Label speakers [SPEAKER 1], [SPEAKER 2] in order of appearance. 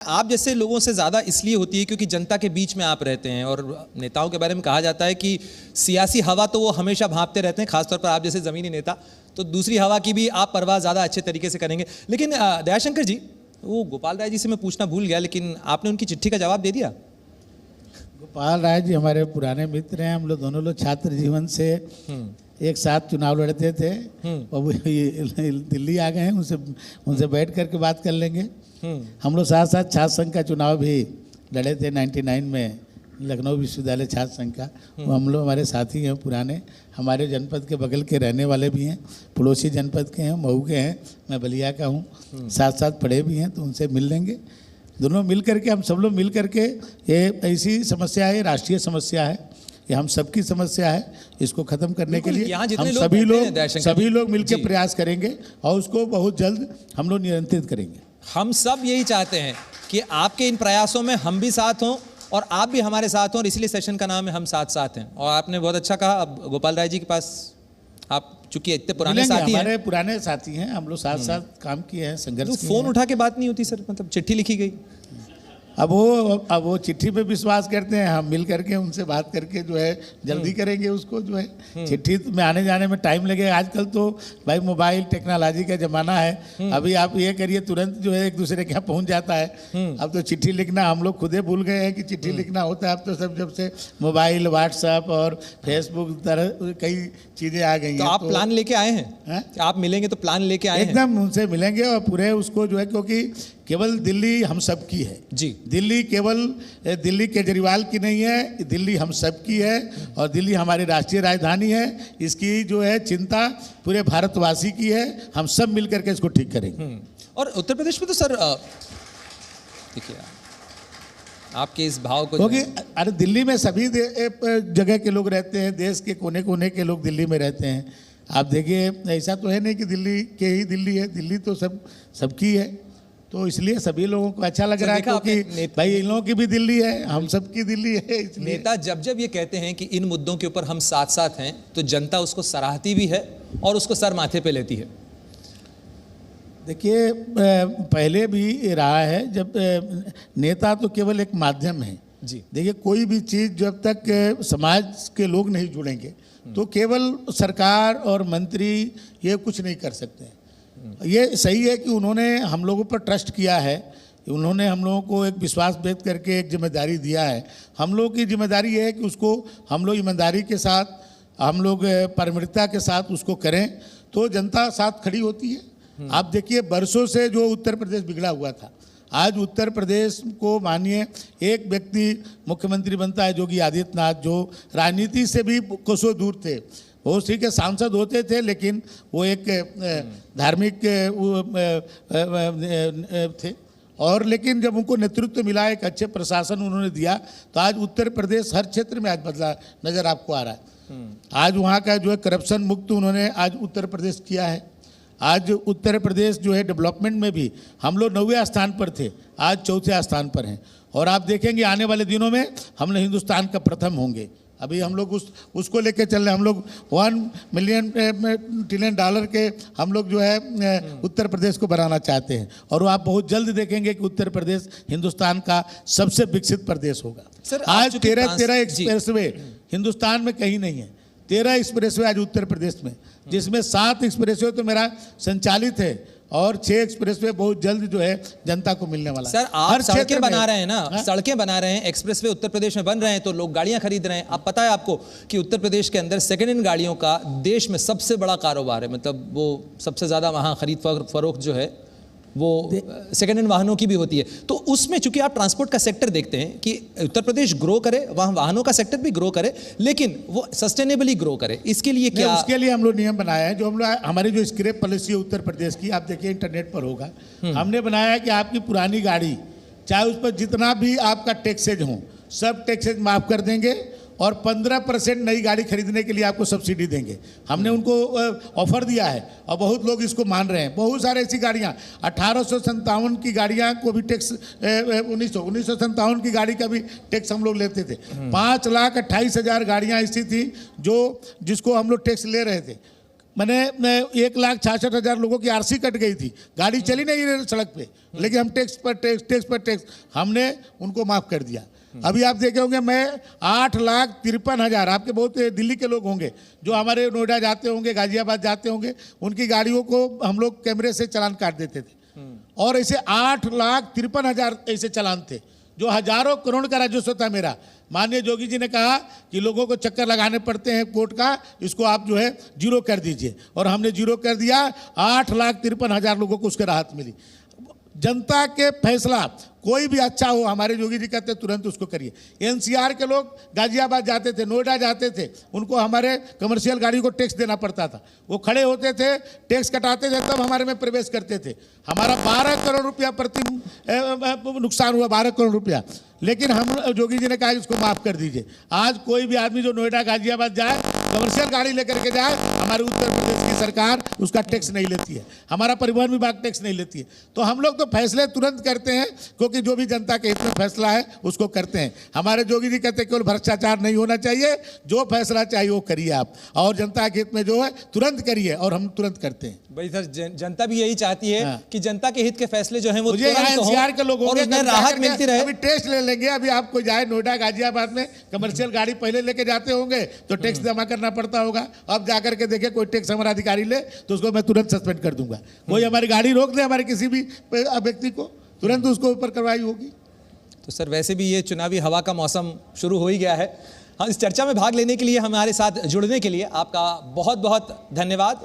[SPEAKER 1] आप जैसे लोगों से ज़्यादा इसलिए होती है क्योंकि जनता के बीच में आप रहते हैं, और नेताओं के बारे में कहा जाता है कि सियासी हवा तो वो हमेशा भांपते रहते हैं, खासतौर पर आप जैसे ज़मीनी नेता, तो दूसरी हवा की भी आप परवाह ज़्यादा अच्छे तरीके से करेंगे। लेकिन दयाशंकर जी, वो गोपाल राय जी से मैं पूछना भूल गया, लेकिन आपने उनकी चिट्ठी का जवाब दे दिया।
[SPEAKER 2] गोपाल राय जी हमारे पुराने मित्र हैं, हम लोग दोनों लोग छात्र जीवन से एक साथ चुनाव लड़ते थे, और वो दिल्ली आ गए हैं, उनसे बैठ करके बात कर लेंगे। हम लोग साथ साथ छात्र संघ का चुनाव भी लड़े थे 99 में, लखनऊ विश्वविद्यालय छात्र संघ का। वो हम लोग हमारे साथी हैं पुराने, हमारे जनपद के बगल के रहने वाले भी हैं, पड़ोसी जनपद के हैं, मऊ के हैं, मैं बलिया का हूँ, साथ साथ पढ़े भी हैं, तो उनसे मिल लेंगे। दोनों मिल करके, हम सब लोग मिल करके, ये ऐसी समस्या है, राष्ट्रीय समस्या है, ये हम सबकी समस्या है, इसको खत्म करने के लिए हम सभी लोग मिलकर प्रयास करेंगे और उसको बहुत जल्द हम लोग नियंत्रित करेंगे।
[SPEAKER 1] हम सब यही चाहते हैं कि आपके इन प्रयासों में हम भी साथ हों और आप भी हमारे साथ हों, और इसलिए सेशन का नाम है हम साथ साथ हैं। और आपने बहुत अच्छा कहा, अब गोपाल राय जी के पास आप चूंकि इतने पुराने साथी हैं,
[SPEAKER 2] हमारे पुराने साथी हैं, हम लोग साथ साथ काम किए हैं, संघर्ष किए हैं।
[SPEAKER 1] फोन उठा के बात नहीं होती सर, मतलब चिट्ठी लिखी गई।
[SPEAKER 2] अब वो चिट्ठी पे विश्वास करते हैं, हम मिल करके उनसे बात करके जो है जल्दी करेंगे उसको, जो है चिट्ठी में आने जाने में टाइम लगेगा। आजकल तो भाई मोबाइल टेक्नोलॉजी का जमाना है, अभी आप ये करिए तुरंत जो है एक दूसरे के यहाँ पहुँच जाता है। अब तो चिट्ठी लिखना हम लोग खुदे भूल गए हैं कि चिट्ठी लिखना होता है। अब तो सब जब से मोबाइल, व्हाट्सएप और फेसबुक तरह कई चीज़ें आ गई हैं।
[SPEAKER 1] तो आप प्लान लेके आए हैं? आप मिलेंगे तो प्लान लेके आए हैं?
[SPEAKER 2] एकदम उनसे मिलेंगे और पूरे उसको जो है, क्योंकि केवल दिल्ली हम सब की है
[SPEAKER 1] जी,
[SPEAKER 2] दिल्ली केवल दिल्ली केजरीवाल की नहीं है, दिल्ली हम सब की है, और दिल्ली हमारी राष्ट्रीय राजधानी है। इसकी जो है चिंता पूरे भारतवासी की है, हम सब मिलकर के इसको ठीक करेंगे।
[SPEAKER 1] और उत्तर प्रदेश में तो सर देखिए, आपके इस भाव को,
[SPEAKER 2] क्योंकि अरे दिल्ली में सभी जगह के लोग रहते हैं, देश के कोने कोने के लोग दिल्ली में रहते हैं। आप देखिए, ऐसा तो है नहीं कि दिल्ली के ही दिल्ली है, दिल्ली तो सबकी है, तो इसलिए सभी लोगों को अच्छा लग रहा है, क्योंकि भाई इन लोगों की भी दिल्ली है, हम सब की दिल्ली है।
[SPEAKER 1] नेता जब ये कहते हैं कि इन मुद्दों के ऊपर हम साथ साथ हैं, तो जनता उसको सराहती भी है और उसको सर माथे पे लेती है।
[SPEAKER 2] देखिए, पहले भी रहा है, जब नेता तो केवल एक माध्यम है
[SPEAKER 1] जी।
[SPEAKER 2] देखिए, कोई भी चीज़ जब तक समाज के लोग नहीं जुड़ेंगे तो केवल सरकार और मंत्री ये कुछ नहीं कर सकते हैं। ये सही है कि उन्होंने हम लोगों पर ट्रस्ट किया है, उन्होंने हम लोगों को एक विश्वास व्यक्त करके एक जिम्मेदारी दिया है। हम लोगों की जिम्मेदारी ये है कि उसको हम लोग ईमानदारी के साथ, हम लोग पारदर्शिता के साथ उसको करें, तो जनता साथ खड़ी होती है। आप देखिए, बरसों से जो उत्तर प्रदेश बिगड़ा हुआ था, आज उत्तर प्रदेश को मानिए एक व्यक्ति मुख्यमंत्री बनता है, योगी आदित्यनाथ, जो राजनीति से भी कोसों दूर थे। वो उसी के सांसद होते थे, लेकिन वो एक धार्मिक थे, और लेकिन जब उनको नेतृत्व मिला, एक अच्छे प्रशासन उन्होंने दिया, तो आज उत्तर प्रदेश हर क्षेत्र में आज बदला नज़र आपको आ रहा है। आज वहाँ का जो है करप्शन मुक्त उन्होंने आज उत्तर प्रदेश किया है। आज उत्तर प्रदेश जो है डेवलपमेंट में भी हम लोग 9वें स्थान पर थे, आज 4थे स्थान पर हैं, और आप देखेंगे आने वाले दिनों में हम लोग हिंदुस्तान का प्रथम होंगे। अभी हम लोग उसको लेके चल रहे हैं, हम लोग $1 ट्रिलियन के हम लोग जो है उत्तर प्रदेश को बनाना चाहते हैं, और वो आप बहुत जल्द देखेंगे कि उत्तर प्रदेश हिंदुस्तान का सबसे विकसित प्रदेश होगा। सर, आज 13 एक्सप्रेसवे हिंदुस्तान में कहीं नहीं है, 13 एक्सप्रेसवे आज उत्तर प्रदेश में, जिसमें 7 एक्सप्रेसवे तो मेरा संचालित है और 6 एक्सप्रेसवे बहुत जल्द जो है जनता को मिलने वाला है।
[SPEAKER 1] सर, आप सड़कें बना रहे हैं ना, सड़कें बना रहे हैं, एक्सप्रेसवे उत्तर प्रदेश में बन रहे हैं, तो लोग गाड़ियां खरीद रहे हैं। अब पता है आपको कि उत्तर प्रदेश के अंदर सेकेंड हैंड गाड़ियों का देश में सबसे बड़ा कारोबार है, मतलब वो सबसे ज़्यादा वहाँ खरीद फरोख्त जो है वो सेकेंड हैंड वाहनों की भी होती है। तो उसमें चूंकि आप ट्रांसपोर्ट का सेक्टर देखते हैं कि उत्तर प्रदेश ग्रो करे, वहाँ वाहनों का सेक्टर भी ग्रो करे, लेकिन वो सस्टेनेबली ग्रो करे, इसके लिए क्या?
[SPEAKER 2] उसके लिए हम लोग नियम बनाया है, जो हम लोग हमारी जो स्क्रैप पॉलिसी है उत्तर प्रदेश की, आप देखिए इंटरनेट पर होगा, हमने बनाया है कि आपकी पुरानी गाड़ी चाहे उस पर जितना भी आपका टैक्सेज हो, सब टैक्सेज माफ़ कर देंगे, और 15% नई गाड़ी खरीदने के लिए आपको सब्सिडी देंगे। हमने उनको ऑफर दिया है, और बहुत लोग इसको मान रहे हैं। बहुत सारे ऐसी गाड़ियाँ 1857 की गाड़ियाँ को भी टैक्स, 1957 की गाड़ी का भी टैक्स हम लोग लेते थे। 5,28,000 गाड़ियाँ ऐसी थी जिसको हम लोग टैक्स ले रहे थे। मैंने 1,66,000 लोगों की आरसी कट गई थी, गाड़ी चली नहीं रही सड़क पे, लेकिन हम टैक्स हमने उनको माफ कर दिया। अभी आप देखे होंगे, मैं 8,53,000, आपके बहुत दिल्ली के लोग होंगे जो हमारे नोएडा जाते होंगे, गाजियाबाद जाते होंगे, उनकी गाड़ियों को हम लोग कैमरे से चालान काट देते थे। और ऐसे 8,53,000 ऐसे चालान थे जो हजारों करोड़ का राजस्व था मेरा। माननीय जोगी जी ने कहा कि लोगों को चक्कर लगाने पड़ते हैं कोर्ट का, इसको आप जो है जीरो कर दीजिए, और हमने जीरो कर दिया। 8,53,000 लोगों को उसके राहत मिली। जनता के फैसला कोई भी अच्छा हो, हमारे योगी जी कहते तुरंत उसको करिए। एनसीआर के लोग गाजियाबाद जाते थे, नोएडा जाते थे, उनको हमारे कमर्शियल गाड़ी को टैक्स देना पड़ता था। वो खड़े होते थे, टैक्स कटाते थे, तब हमारे में प्रवेश करते थे। हमारा 12 करोड़ रुपया प्रति नुकसान हुआ, 12 करोड़ रुपया। लेकिन हम जोगी जी ने कहा इसको माफ कर दीजिए। आज कोई भी आदमी जो नोएडा गाजियाबाद जाए, कमर्शियल गाड़ी लेकर के जाए, हमारे उत्तर प्रदेश की सरकार उसका टैक्स नहीं लेती है, हमारा परिवहन विभाग टैक्स नहीं लेती है। तो हम लोग तो फैसले तुरंत करते हैं, क्योंकि जो भी जनता के हित में फैसला है उसको करते हैं। हमारे जोगी जी कहते हैं केवल भ्रष्टाचार नहीं होना चाहिए, जो फैसला चाहिए वो करिए आप, और जनता के हित में जो है तुरंत करिए, और हम तुरंत करते हैं।
[SPEAKER 1] भाई सर, जनता भी यही चाहती है कि जनता के हित के फैसले जो हैं वो
[SPEAKER 2] मुझे एनसीआर के लोग
[SPEAKER 1] और उसमें राहत मिलती रहे।
[SPEAKER 2] अभी टेस्ट ले लेंगे, अभी आप कोई जाए नोएडा गाजियाबाद में, कमर्शियल गाड़ी पहले लेके जाते होंगे तो टैक्स जमा करना पड़ता होगा। अब जाकर के देखे कोई टैक्स हमारा अधिकारी ले तो उसको मैं तुरंत सस्पेंड कर दूंगा। कोई हमारी गाड़ी रोक दे, हमारे किसी भी व्यक्ति को, तुरंत उसको ऊपर कार्रवाई होगी।
[SPEAKER 1] तो सर, वैसे भी ये चुनावी हवा का मौसम शुरू हो ही गया है। हाँ, इस चर्चा में भाग लेने के लिए, हमारे साथ जुड़ने के लिए आपका बहुत बहुत धन्यवाद।